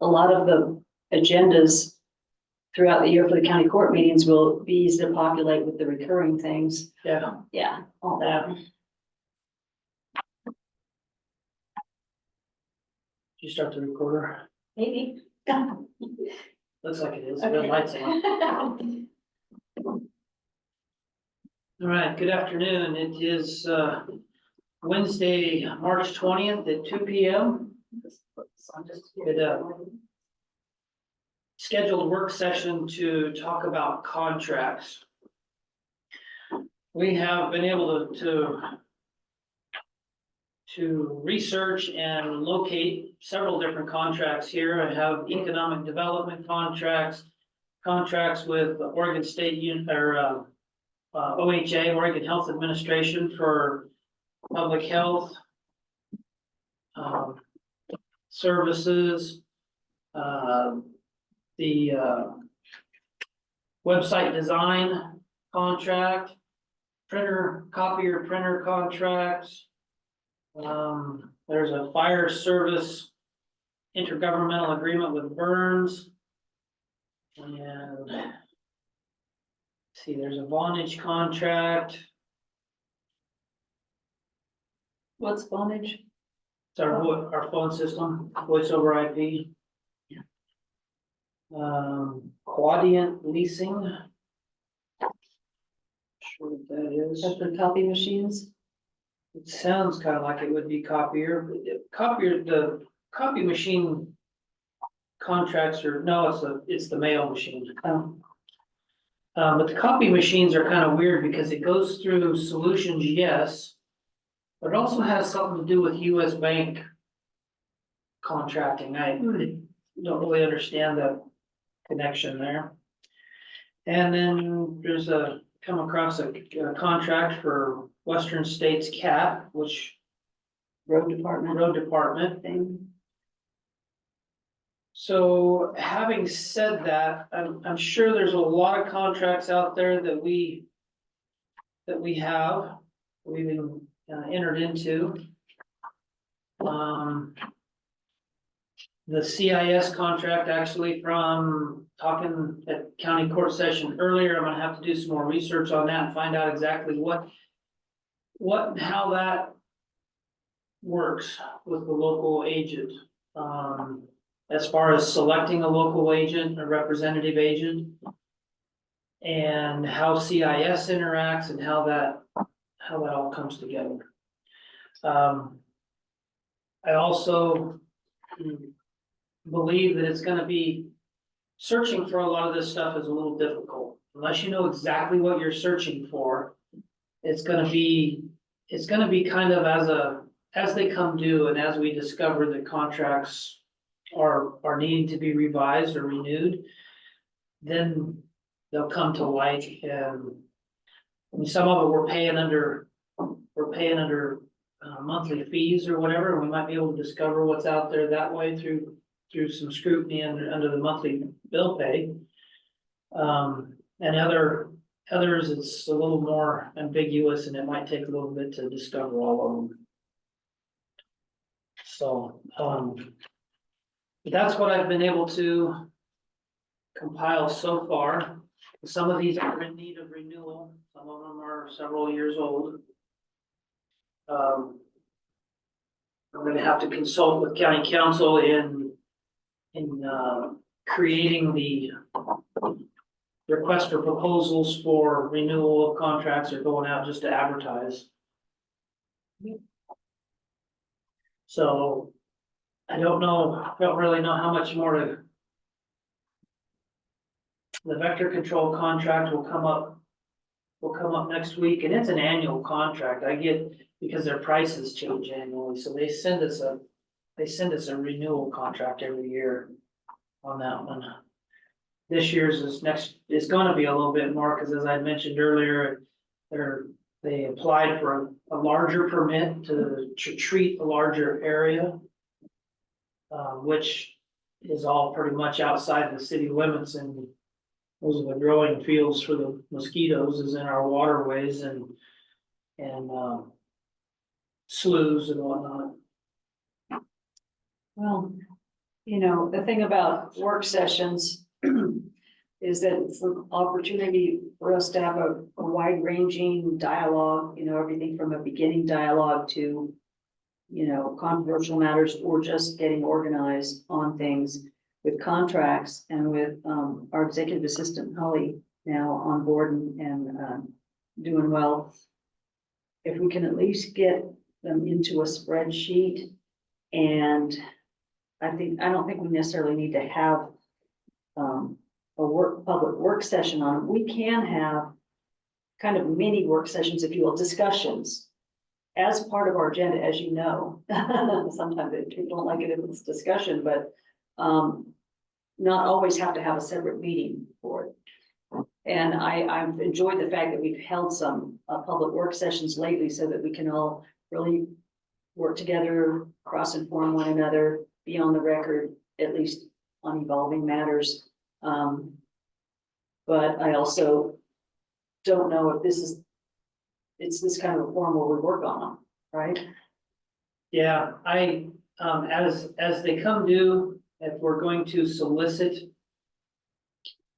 a lot of the agendas throughout the year for the county court meetings will be easy to populate with the recurring things. Yeah. Yeah, all that. You start the recorder. Maybe. Looks like it is. The lights on. All right, good afternoon. It is Wednesday, March 20th at 2 p.m. Good scheduled work session to talk about contracts. We have been able to research and locate several different contracts here. I have economic development contracts, contracts with Oregon State OHA, Oregon Health Administration for public health services, the website design contract, copier printer contracts. There's a fire service intergovernmental agreement with Burns. And see, there's a Vonage contract. What's Vonage? It's our phone system, voice over IP. Quadient leasing. Sure what that is. That's for copy machines? It sounds kind of like it would be copier, but the copy machine contracts are, no, it's the mail machine. Oh, But the copy machines are kind of weird because it goes through Solutions, yes, but it also has something to do with US Bank contracting. I don't really understand the connection there. And then there's come across a contract for Western States CAT, which road road department. thing. So having said that, I'm sure there's a lot of contracts out there that we've been entered into. The CIS contract, actually, from talking at county court session earlier, I'm gonna have to do some more research on that and find out exactly what and how that works with the local agent. As far as selecting a local agent, a representative agent, and how CIS interacts and how that all comes together. I also believe that it's gonna be, searching for a lot of this stuff is a little difficult. Unless you know exactly what you're searching for, it's gonna be kind of as they come due and as we discover that contracts are needing to be revised or renewed, then they'll come to light. And I mean, some of it we're paying under monthly fees or whatever, and we might be able to discover what's out there that way through some scrutiny under the monthly bill pay. And others, it's a little more ambiguous and it might take a little bit to discover all of them. So, but that's what I've been able to compile so far. Some of these are in need of renewal. Some of them are several years old. I'm gonna have to consult with county council in creating the request for proposals for renewal of contracts or going out just to advertise. So I don't really know how much more to. The vector control contract will come up next week, and it's an annual contract. I get, because their prices change annually, so they send us a renewal contract every year on that one. This year's is gonna be a little bit more, because as I mentioned earlier, they applied for a larger permit to treat a larger area, which is all pretty much outside the city limits, and those are the growing fields for the mosquitoes is in our waterways and sloughs and whatnot. Well, You know, the thing about work sessions is that it's an opportunity for us to have a wide ranging dialogue, you know, everything from a beginning dialogue to, you know, controversial matters or just getting organized on things with contracts and with, our executive assistant Holly now on board and doing well. If we can at least get them into a spreadsheet, and I don't think we necessarily need to have public work session on it. We can have kind of mini work sessions, if you will, discussions as part of our agenda, as you know. Sometimes people don't like it if it's discussion, but not always have to have a separate meeting for it. And I've enjoyed the fact that we've held some public work sessions lately so that we can all really work together, cross-inform one another, be on the record, at least on evolving matters. But I also don't know if it's this kind of a form where we work on them, right? Yeah, as they come due, if we're going to solicit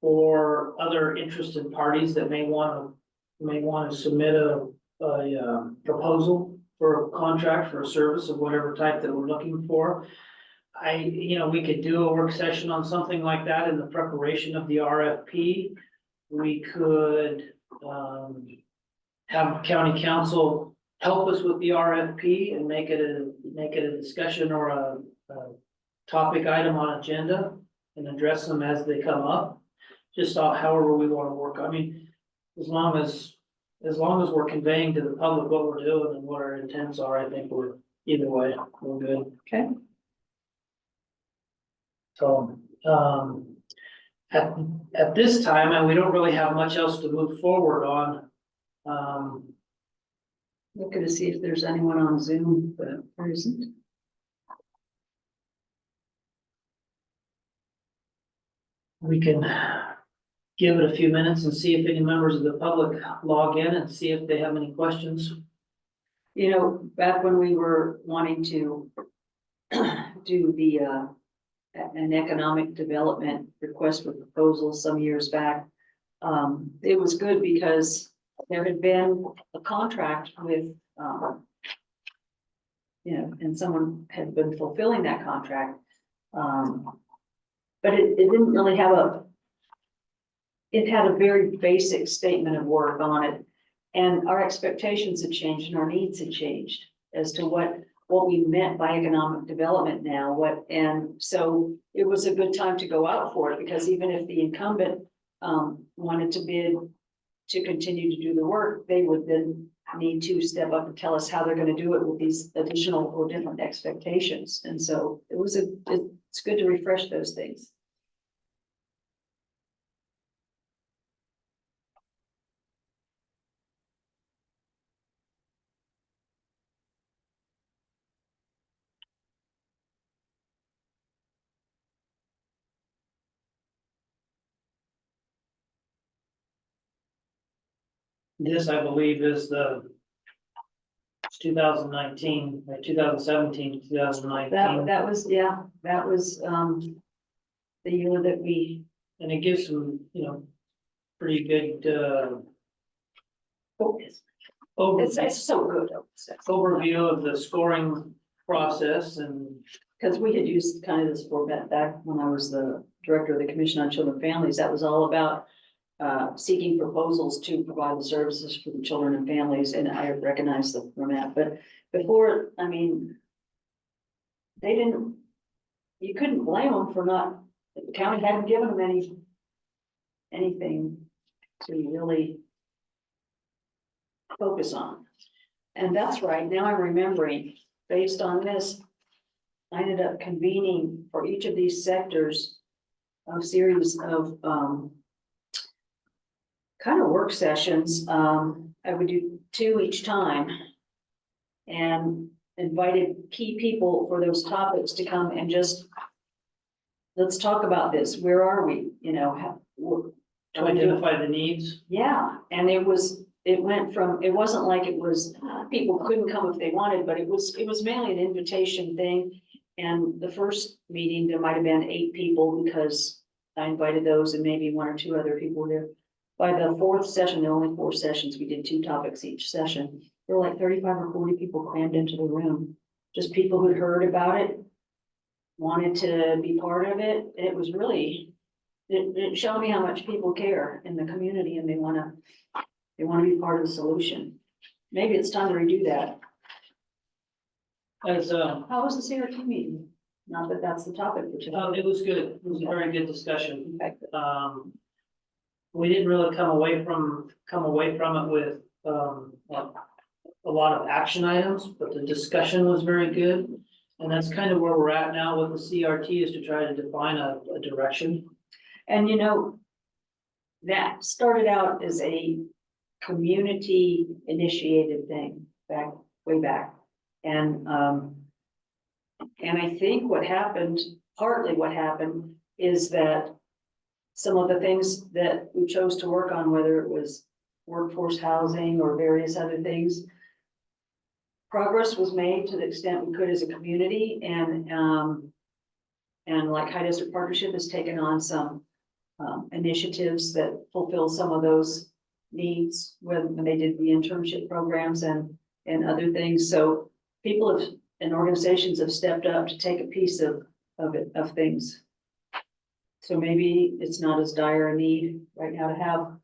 for other interested parties that may want to submit a proposal for a contract for a service of whatever type that we're looking for. We could do a work session on something like that in the preparation of the RFP. We could, have county council help us with the RFP and make it a discussion or a topic item on agenda and address them as they come up. Just however we want to work. I mean, as long as we're conveying to the public what we're doing and what our intents are, I think either way, we're good. Okay. So, at this time, and we don't really have much else to move forward on. Looking to see if there's anyone on Zoom, but there isn't. We can give it a few minutes and see if any members of the public log in and see if they have any questions. You know, back when we were wanting to do the, an economic development request for proposals some years back, it was good because there had been a contract with, and someone had been fulfilling that contract. But it didn't really have it had a very basic statement of work on it. And our expectations had changed and our needs had changed as to what we meant by economic development now, and so it was a good time to go out for it, because even if the incumbent wanted to bid to continue to do the work, they would then need to step up and tell us how they're going to do it with these additional or different expectations. And so it's good to refresh those things. This, I believe, is the 2019, or 2017, 2019. That was the year that we. And it gives some, pretty good, It's so good. overview of the scoring process and. Because we had used kind of this format back when I was the director of the Commission on Children and Families. That was all about seeking proposals to provide the services for the children and families, and I recognize the format. But before, I mean, you couldn't blame them for not. The county hadn't given them anything to really focus on. And that's right. Now I'm remembering, based on this, I ended up convening for each of these sectors a series of kind of work sessions. I would do 2 each time and invited key people for those topics to come and just, let's talk about this. Where are we? To identify the needs. Yeah, and it went from, it wasn't like it was, people couldn't come if they wanted, but it was mainly an invitation thing. And the first meeting, there might have been 8 people because I invited those and maybe 1 or 2 other people there. By the 4th session, there were only 4 sessions, we did 2 topics each session. There were like 35 or 40 people crammed into the room. Just people who'd heard about it, wanted to be part of it. It was really, it showed me how much people care in the community and they wanna be part of the solution. Maybe it's time to redo that. As, How was the CRT meeting? Not that that's the topic, but it was good. It was a very good discussion. okay. We didn't really come away from it with, a lot of action items, but the discussion was very good. And that's kind of where we're at now with the CRT, is to try to define a direction. And you know, that started out as a community initiated thing way back. And I think partly what happened is that some of the things that we chose to work on, whether it was workforce housing or various other things, progress was made to the extent we could as a community, and like High Desert Partnership has taken on some initiatives that fulfill some of those needs when they did the internship programs and other things. So people and organizations have stepped up to take a piece of things. So maybe it's not as dire a need right now to have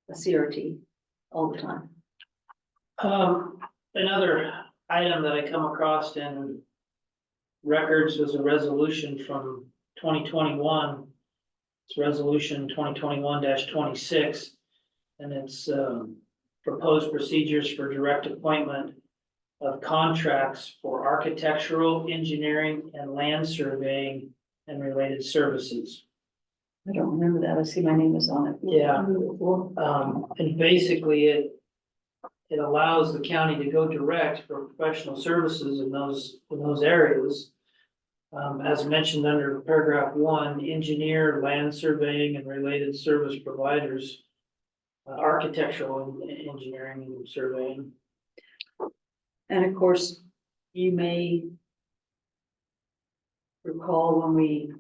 a CRT all the time. Another item that I come across in records was a resolution from 2021. It's resolution 2021-26, and it's proposed procedures for direct appointment of contracts for architectural, engineering, and land surveying and related services. I don't remember that. I see my name is on it. Yeah. And basically it allows the county to go direct for professional services in those areas. As mentioned under paragraph 1, engineer, land surveying and related service providers, architectural and engineering and surveying. And of course, you may recall when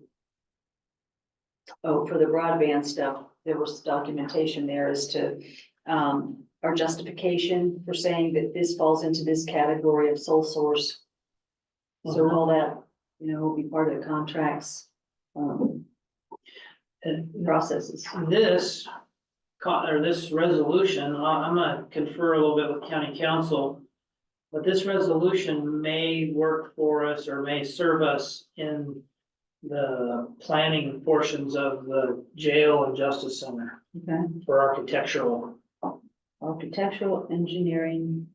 for the broadband stuff, there was documentation there as to our justification for saying that this falls into this category of sole source. So all that, will be part of the contracts, processes. This resolution, I'm gonna confer a little bit with county council, but this resolution may work for us or may serve us in the planning portions of the jail and justice center Okay. for architectural. Architectural, engineering,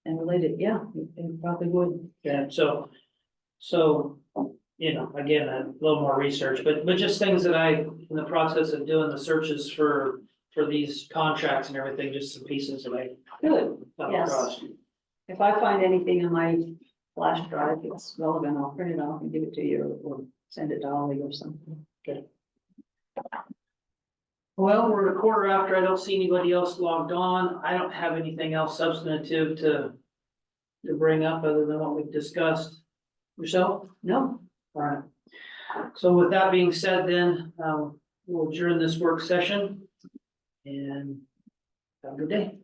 and related, yeah, it probably would. And so, again, a little more research, but just things that in the process of doing the searches for these contracts and everything, just some pieces that I Good, come yes. across. If I find anything in my flash drive that's relevant, I'll print it off and give it to you or send it to Ollie or something. Well, we're a quarter after. I don't see anybody else logged on. I don't have anything else substantive to bring up other than what we've discussed. Yourself? No, All right. So with that being said, then, we'll adjourn this work session and have a good day.